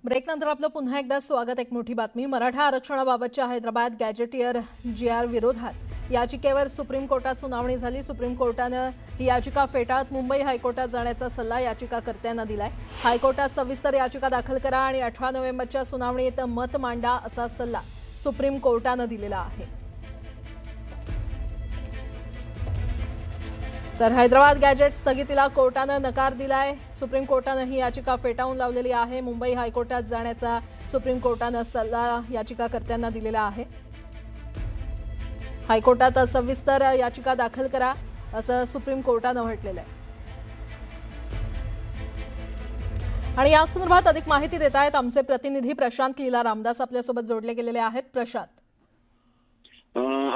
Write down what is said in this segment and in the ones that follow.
ब्रेकनंतर आपलं पुन्हा एकदा स्वागत। एक मोठी बातमी। मराठा आरक्षणाबाबतच्या हैदराबाद गॅजेटियर GR विरोधात याचिकेवर सुप्रीम कोर्टात सुनावणी झाली। सुप्रीम कोर्टानं ही याचिका फेटाळत मुंबई हायकोर्टात जाण्याचा सल्ला याचिकाकर्त्यांना दिलाय। हायकोर्टात सविस्तर याचिका दाखल करा आणि 18 नोव्हेंबरच्या सुनावणीत मत मांडा असा सल्ला सुप्रीम कोर्टानं दिलेला आहे। तर हैदराबाद गॅजेट स्थगितीला कोर्टानं नकार दिलाय। सुप्रीम कोर्टानं ही याचिका फेटाळून लावलेली आहे। मुंबई हायकोर्टात जाण्याचा सुप्रीम कोर्टानं सल्ला याचिकाकर्त्यांना दिलेला आहे। हायकोर्टात सविस्तर याचिका दाखल करा असं सुप्रीम कोर्टानं म्हटलेलं आहे। आणि या संदर्भात अधिक माहिती देत आहेत आमचे प्रतिनिधी प्रशांत लीला रामदास आपल्यासोबत जोडले गेलेले आहेत। प्रशांत,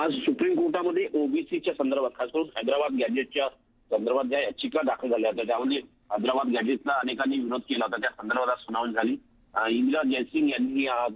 आज सुप्रीम कोर्टामध्ये ओबीसीच्या संदर्भात खास करून हैदराबाद गॅजेटच्या संदर्भात ज्या याचिका दाखल झाल्या होत्या त्यामध्ये हैदराबाद गॅजेटला अनेकांनी विरोध केला होता। त्या संदर्भात सुनावणी झाली। इंदिरा जयसिंग यांनी आज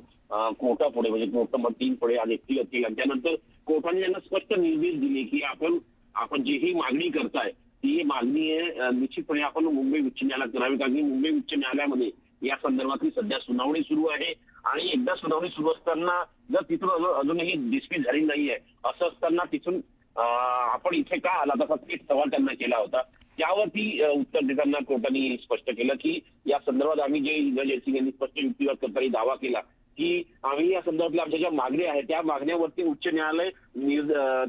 कोर्टापुढे म्हणजे कोर्ट नंबर 3 पुढे आज एकटी केली आणि त्यानंतर कोर्टाने यांना स्पष्ट निर्देश दिले की आपण जी ही मागणी करताय ती मागणी निश्चितपणे आपण मुंबई उच्च न्यायालयात करावी, कारण की मुंबई उच्च न्यायालयामध्ये या संदर्भातली सध्या सुनावणी सुरू आहे। आणि एकदा सुनावणी सुरू असताना जर तिथून अजूनही डिस्मिस झाली नाहीये असं असताना तिथून आपण इथे का आला तसा एक सवाल त्यांना केला होता। त्यावरती उत्तर देताना कोर्टाने स्पष्ट केलं की या संदर्भात आम्ही जे इंदिरा जयसिंग यांनी स्पष्ट युक्तिवाद करताना दावा केला की आम्ही या संदर्भातल्या आमच्या ज्या मागण्या आहेत त्या मागण्यावरती उच्च न्यायालय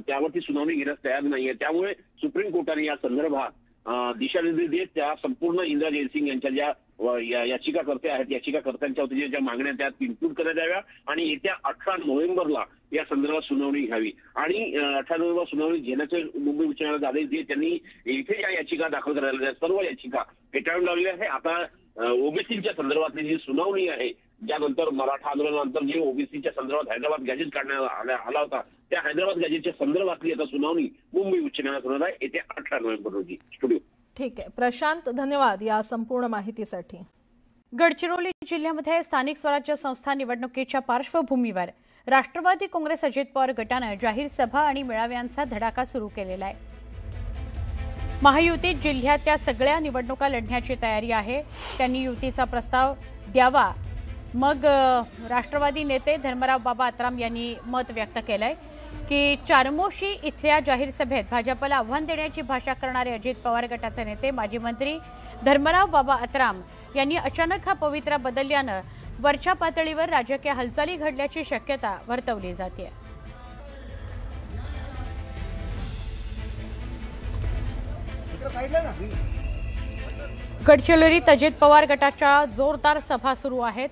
त्यावरती सुनावणी घेण्यास तयार नाहीये। त्यामुळे सुप्रीम कोर्टाने या संदर्भात दिशानिर्देश देत त्या संपूर्ण इंदिरा जयसिंग यांच्या ज्या याचिकाकर्ते आहेत याचिकाकर्त्यांच्या वतीने ज्या मागण्या त्यात इन्क्लूड करण्यात याव्या आणि येत्या 18 नोव्हेंबरला या संदर्भात सुनावणी घ्यावी। आणि 18 नोव्हेंबर सुनावणी घेण्याचे मुंबई उच्च न्यायालयात आदेश देत त्यांनी इथे ज्या याचिका दाखल करायला सर्व याचिका फेटाळून लावल्या आहे। आता ओबीसीच्या संदर्भातली जी सुनावणी आहे ज्यानंतर मराठा आंदोलनानंतर जे ओबीसीच्या संदर्भात हैदराबाद गॅजेट काढण्यात आला होता त्या हैदराबाद गॅजेटच्या संदर्भातली आता सुनावणी मुंबई उच्च न्यायालयात होणार आहे येत्या 18 नोव्हेंबर रोजी। स्टुडिओ ठीक आहे प्रशांत, धन्यवाद या संपूर्ण माहितीसाठी। गडचिरोली जिल्ह्यामध्ये स्थानिक स्वराज्य संस्था निवडणुकीच्या पार्श्वभूमीवर राष्ट्रवादी काँग्रेस अजित पवार गटाने जाहीर सभा आणि मेळाव्यांचा धडाका सुरू केलेला आहे। महायुतीत जिल्ह्यातल्या सगळ्या निवडणुका लढण्याची तयारी आहे। त्यांनी युतीचा प्रस्ताव द्यावा। मग राष्ट्रवादी नेते धर्मराव बाबा आत्राम यांनी मत व्यक्त केलंय की चारमोशी इथल्या जाहीर सभेत भाजपला आव्हान देण्याची भाषा करणारे अजित पवार गटाचे नेते माजी मंत्री धर्मराव बाबा आत्राम यांनी अचानक हा पवित्रा बदलल्यानं वरच्या पातळीवर राजकीय हालचाली घडल्याची शक्यता वर्तवली जाते। गडचिरोलीत अजित पवार गटाच्या जोरदार सभा सुरू आहेत।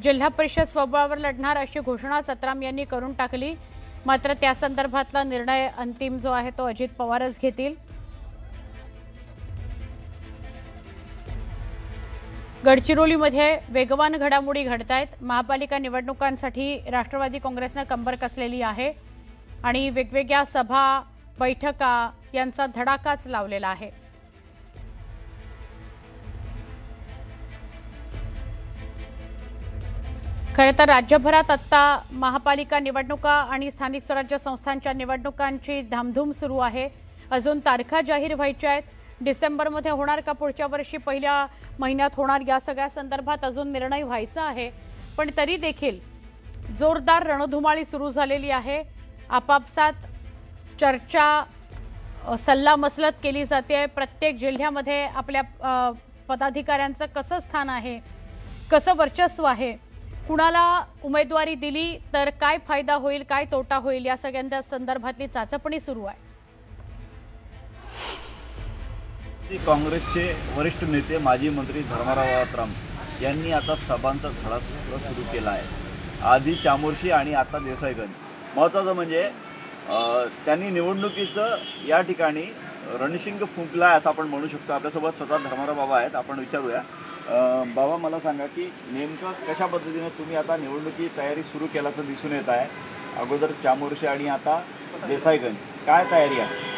जिल्हा परिषद स्वबळावर लढणार अशी घोषणा आत्राम यांनी करून टाकली। मात्र त्या संदर्भातला निर्णय अंतिम जो आहे तो अजित पवारच घेतील। गडचिरोलीमध्ये वेगवान घडामोडी घडतायत। महापालिका निवडणुकांसाठी राष्ट्रवादी काँग्रेसने कंबर कसलेली आहे आणि वेगवेगळ्या सभा बैठका यांचा धडाकाच लावलेला आहे। खरं तर राज्यभरात आत्ता महापालिका निवडणुका आणि स्थानिक स्वराज्य संस्थांच्या निवडणुकांची धामधूम सुरू आहे। अजून तारखा जाहीर व्हायच्या आहेत। डिसेंबरमध्ये होणार का पुढच्या वर्षी पहिल्या महिन्यात होणार या सगळ्या संदर्भात अजून निर्णय व्हायचा आहे। पण तरी देखील जोरदार रणधुमाळी सुरू झालेली आहे। आपापसात चर्चा सल्लामसलत केली जाते। प्रत्येक जिल्ह्यामध्ये आपल्या पदाधिकाऱ्यांचं कसं स्थान आहे, कसं वर्चस्व आहे, कुणाला उमेदवारी दिली तर काय फायदा होईल, काय तोटा होईल या सगळ्यांच्या संदर्भातली चाचपणी सुरू आहे। काँग्रेसचे वरिष्ठ नेते माजी मंत्री धर्मराव आत्राम यांनी आता सभांचा धडाका सुरू केला आहे। आधी चामोर्शी आणि आता देसाईगंज। महत्त्वाचं म्हणजे त्यांनी निवडणुकीचं या ठिकाणी रणशिंग फुंकला असं आपण म्हणू शकतो। आपल्यासोबत स्वतः धर्मराव बाबा आहेत, आपण विचारूया। बाबा मला सांगा की नेमकं कशा पद्धतीने तुम्ही आता निवडणुकी तयारी सुरू केल्याचं दिसून येत आहे। अगोदर चामोर्शी आणि आता देसाईगंज, काय तयारी आहे?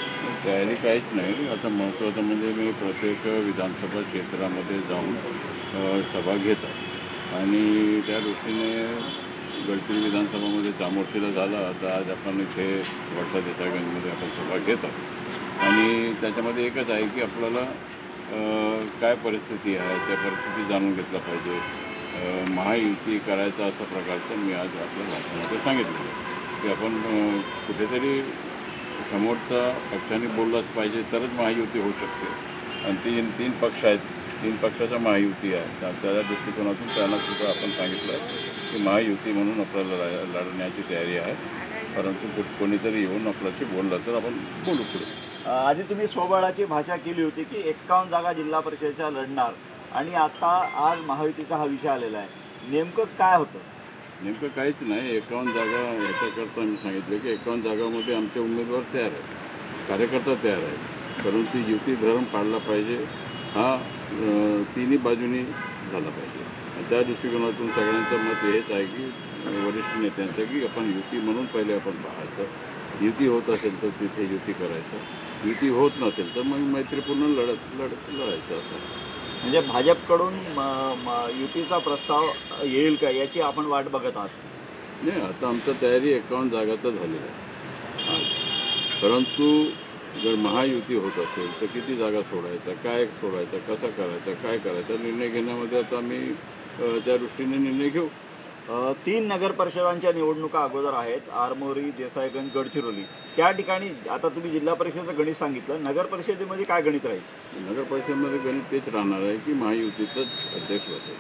तयारी काहीच नाही। आता महत्त्वाचं म्हणजे मी प्रत्येक विधानसभा क्षेत्रामध्ये जाऊन सभा घेतो आणि त्या दृष्टीने गडचिरोली विधानसभामध्ये चामोर्शीला झाला, आता आज आपण इथे वडसा देसाईगंजमध्ये आपण सभा घेतो आणि त्याच्यामध्ये एकच आहे की आपल्याला काय परिस्थिती आहे त्या परिस्थिती जाणून घेतला पाहिजे। महायुती करायचा असा प्रकारचं मी आज आपल्या भाषणामध्ये सांगितलं की आपण कुठेतरी समोरचा पक्षाने बोललाच पाहिजे तरच महायुती होऊ शकते. आणि तीन पक्ष आहेत, 3 पक्षाच्या महायुती आहे. त्या दृष्टिकोनातून त्यांना सुद्धा आपण सांगितलं की महायुती म्हणून आपल्याला लढण्याची तयारी आहे, परंतु कोणीतरी येऊन आपल्याशी बोललं तर आपण बोलू पुढे. आधी तुम्ही स्वबळाची भाषा केली होती की 51 जागा जिल्हा परिषदेच्या लढणार आणि आता आज महायुतीचा हा विषय आलेला आहे. नेमकं काय होतं? नेमकं काहीच नाही. 51 जागा याच्याकरता मी सांगितलं की 51 जागामध्ये आमचे उमेदवार तयार आहेत, कार्यकर्ता तयार आहेत, परंतु युती धर्म पाळला पाहिजे हा तिन्ही बाजूनी झाला पाहिजे. आणि त्या दृष्टिकोनातून सगळ्यांचं मत हेच आहे की वरिष्ठ नेत्यांचं की आपण युती म्हणून पहिले आपण पाहायचं. युती होत असेल तर तिथे युती करायचं, युती होत नसेल तर मग मैत्रीपूर्ण लढायचं असं. म्हणजे भाजपकडून युतीचा प्रस्ताव येईल का याची आपण वाट बघत आहात? नाही, आता आमचं तयारी 51 जागाचं झालेलं आहे. परंतु जर महायुती होत असेल तर किती जागा सोडायचा, काय सोडायचा, कसं करायचं, काय करायचं निर्णय घेण्यामध्ये आता आम्ही त्या दृष्टीने निर्णय घेऊ. 3 नगर परिषदांच्या निवडणुका अगोदर आहेत, आरमोरी, देसाईगंज, गडचिरोली. त्या ठिकाणी आता तुम्ही जिल्हा परिषदेचं गणित सांगितलं, नगर परिषदेमध्ये काय गणित राहील? नगर परिषदेमध्ये गणित तेच राहणार आहे की महायुतीचंच अध्यक्ष असेल.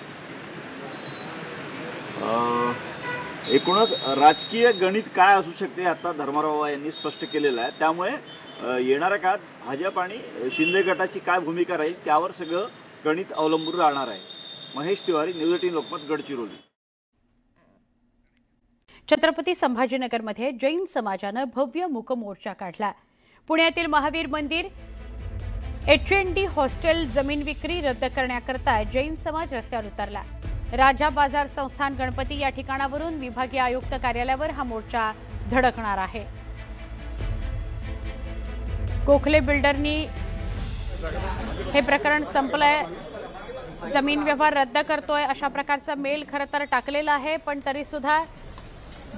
एकूणच राजकीय गणित काय असू शकते आता धर्माराव यांनी स्पष्ट केलेलं आहे. त्यामुळे येणाऱ्या काळात भाजप आणि शिंदे गटाची काय भूमिका राहील त्यावर सगळं गणित अवलंबून राहणार आहे. महेश तिवारी, न्यूज 18 लोकमत, गडचिरोली. छत्रपती संभाजीनगरमध्ये जैन समाजानं भव्य मूक मोर्चा काढला. पुण्यातील महावीर मंदिर HND हॉस्टेल जमीन विक्री रद्द करण्याकरता जैन समाज रस्त्यावर उतरला. राजा बाजार संस्थान गणपती या ठिकाणावरून विभागीय आयुक्त कार्यालयावर हा मोर्चा धडकणार आहे. गोखले बिल्डरनी हे प्रकरण संपलंय, जमीन व्यवहार रद्द करतोय अशा प्रकारचा मेल खरं तर टाकलेला आहे, पण तरी सुद्धा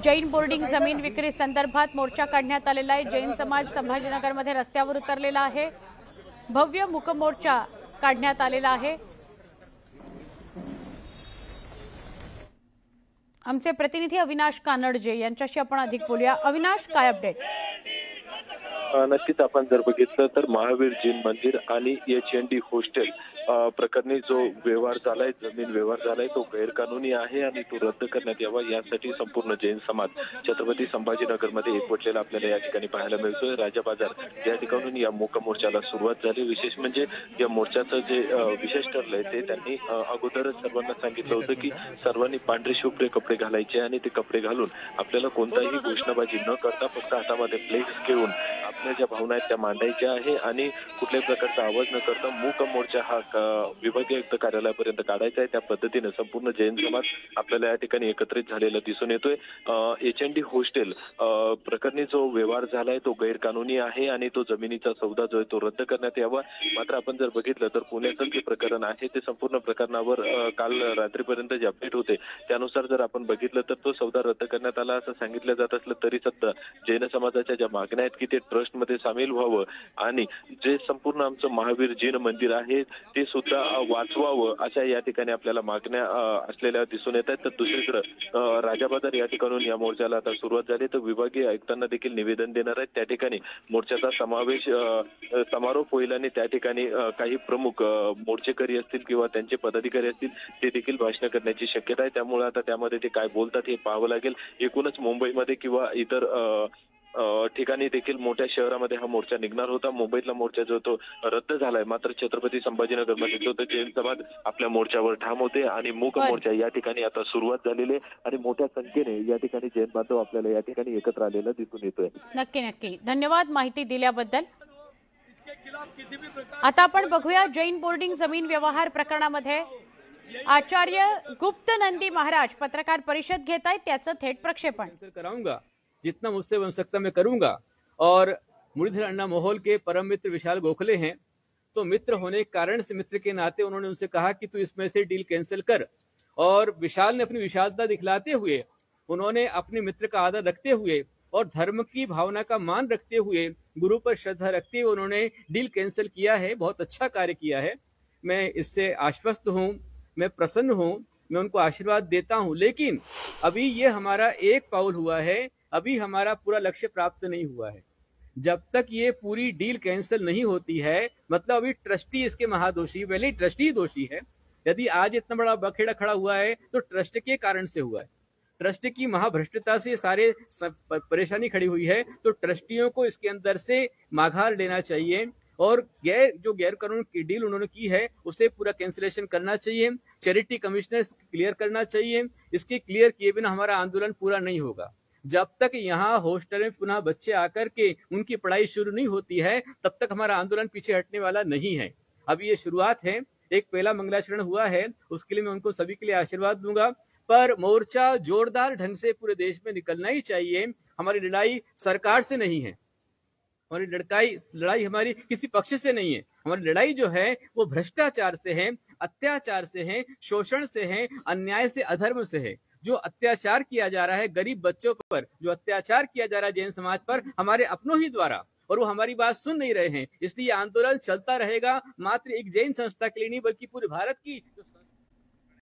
जैन बोर्डिंग जमीन विक्री संदर्भात मोर्चा काढण्यात आलेला आहे. जैन समाज संभाजीनगरमध्ये रस्त्यावर उतरलेला आहे, भव्य मूक मोर्चा काढण्यात आलेला आहे. आमचे प्रतिनिधी अविनाश कानडजे यांच्याशी आपण अधिक बोलूया. अविनाश, काय अपडेट? नक्कीच आपण जर बघितलं तर महावीर जैन मंदिर आणि HND हॉस्टेल प्रकरणी जो व्यवहार झालाय, जमीन व्यवहार झालाय, तो गैरकानूनी आहे आणि तो रद्द करण्यात यावा यासाठी संपूर्ण जैन समाज छत्रपती संभाजीनगरमध्ये एकवटलेला आपल्याला या ठिकाणी पाहायला मिळतोय. राजा बाजार या ठिकाणून या मूक मोर्चाला सुरुवात झाली. विशेष म्हणजे या मोर्चाचं जे विशेष ठरलंय ते त्यांनी अगोदरच सर्वांना सांगितलं होतं की सर्वांनी पांढरे शुभ्र कपडे घालायचे आणि ते कपडे घालून आपल्याला कोणताही घोषणाबाजी न करता फक्त हातामध्ये फ्लेक्स घेऊन आपल्या ज्या भावना आहेत त्या मांडायच्या आहे आणि कुठल्याही प्रकारचा आवाज न करता मूक मोर्चा हा विभागीय आयुक्त कार्यालयापर्यंत काढायचा आहे. त्या पद्धतीने संपूर्ण जैन समाज आपल्याला या ठिकाणी एकत्रित झालेला दिसून येतोय. HND हॉस्टेल प्रकरणी जो व्यवहार झालाय तो गैरकानूनी आहे आणि तो जमिनीचा सौदा जो आहे तो रद्द करण्यात यावा. मात्र आपण जर बघितलं तर पुण्याचं जे प्रकरण आहे ते संपूर्ण प्रकरणावर काल रात्रीपर्यंत जे अपडेट होते त्यानुसार जर आपण बघितलं तर तो सौदा रद्द करण्यात आला असं सांगितलं जात असलं तरी सुद्धा जैन समाजाच्या ज्या मागण्या आहेत की ते ट्रस्टमध्ये सामील व्हावं आणि जे संपूर्ण आमचं महावीर जैन मंदिर आहे ते सुद्धा वाचवावं अशा या ठिकाणी आपल्याला मागण्या असलेल्या दिसून येत आहेत. तर दुसरीकडे राजा बाजार या ठिकाणून या मोर्चाला आता सुरुवात झाली तर विभागीय आयुक्तांना देखील निवेदन देणार आहेत. त्या ठिकाणी मोर्चाचा समारोप होईल आणि त्या ठिकाणी काही प्रमुख मोर्चेकरी असतील किंवा त्यांचे पदाधिकारी असतील ते देखील भाषण करण्याची शक्यता आहे. त्यामुळे आता त्यामध्ये ते काय बोलतात हे पाहावं लागेल. एकूणच मुंबईमध्ये किंवा इतर ठिकाणी देखील मोठ्या शहरामध्ये हा मोर्चा निघणार होता. मुंबईतला मोर्चा जो तो रद्द झालाय, मात्र छत्रपती संभाजीनगरमध्ये जो तो जैन समाज आपल्या मोर्चावर ठाम होते आणि मूक मोर्चा या ठिकाणी आता सुरुवात झालेली आहे आणि मोठ्या संख्येने या ठिकाणी जैन बांधव आपल्याला या ठिकाणी एकत्र आलेला दिसून येतोय. नक्की धन्यवाद माहिती दिल्याबद्दल. आता आपण बघूया जैन बोर्डिंग जमीन व्यवहार प्रकरणामध्ये आचार्य गुप्त नंदी महाराज पत्रकार परिषद घेत आहेत, त्याचं थेट प्रक्षेपण कराऊंगा. जितना मुझसे बन सकता मैं करूंगा. और मुरलीधर अन्ना मोहोल के परम मित्र विशाल गोखले हैं, तो मित्र होने के कारण से मित्र के नाते उन्होंने उनसे कहा कि तू इसमें से डील कैंसिल कर. और विशाल ने अपनी विशालता दिखलाते हुए, उन्होंने अपने मित्र का आदर रखते हुए और धर्म की भावना का मान रखते हुए, गुरु पर श्रद्धा रखते हुए उन्होंने डील कैंसिल किया है. बहुत अच्छा कार्य किया है. मैं इससे आश्वस्त हूँ, मैं प्रसन्न हूँ मैं उनको आशीर्वाद देता हूं, लेकिन अभी ये हमारा एक पाउल हुआ है, अभी हमारा पूरा लक्ष्य प्राप्त नहीं हुआ है। जब तक ये पूरी डील कैंसिल नहीं होती है, मतलब अभी ट्रस्टी इसके महादोषी, पहले ही ट्रस्टी दोषी है। यदि आज इतना बड़ा बखेड़ा खड़ा हुआ है तो ट्रस्ट के कारण से हुआ है। ट्रस्ट की महाभ्रष्टता से सारे परेशानी खड़ी हुई है, तो ट्रस्टियों को इसके अंदर से माघार लेना चाहिए और जो गैर कानून की डील उन्होंने की है उसे पूरा कैंसिलेशन करना चाहिए। चैरिटी कमिश्नर क्लियर करना चाहिए। इसके क्लियर किए बिना हमारा आंदोलन पूरा नहीं होगा। जब तक यहाँ हॉस्टल में पुनः बच्चे आकर के उनकी पढ़ाई शुरू नहीं होती है, तब तक हमारा आंदोलन पीछे हटने वाला नहीं है। अभी ये शुरुआत है, एक पहला मंगलाचरण हुआ है, उसके लिए मैं उनको सभी के लिए आशीर्वाद दूंगा, पर मोर्चा जोरदार ढंग से पूरे देश में निकलना ही चाहिए। हमारी लड़ाई सरकार से नहीं है, हमारी लड़ाई हमारी किसी पक्ष से नहीं है। हमारी लड़ाई जो है वो भ्रष्टाचार से है, अत्याचार से है, शोषण से है, अन्याय से, अधर्म से है। जो अत्याचार किया जा रहा है गरीब बच्चों पर, जो अत्याचार किया जा रहा है जैन समाज पर हमारे अपनों ही द्वारा, और वो हमारी बात सुन नहीं रहे हैं। इसलिए आंदोलन चलता रहेगा, मात्र एक जैन संस्था के लिए नहीं बल्कि पूरे भारत की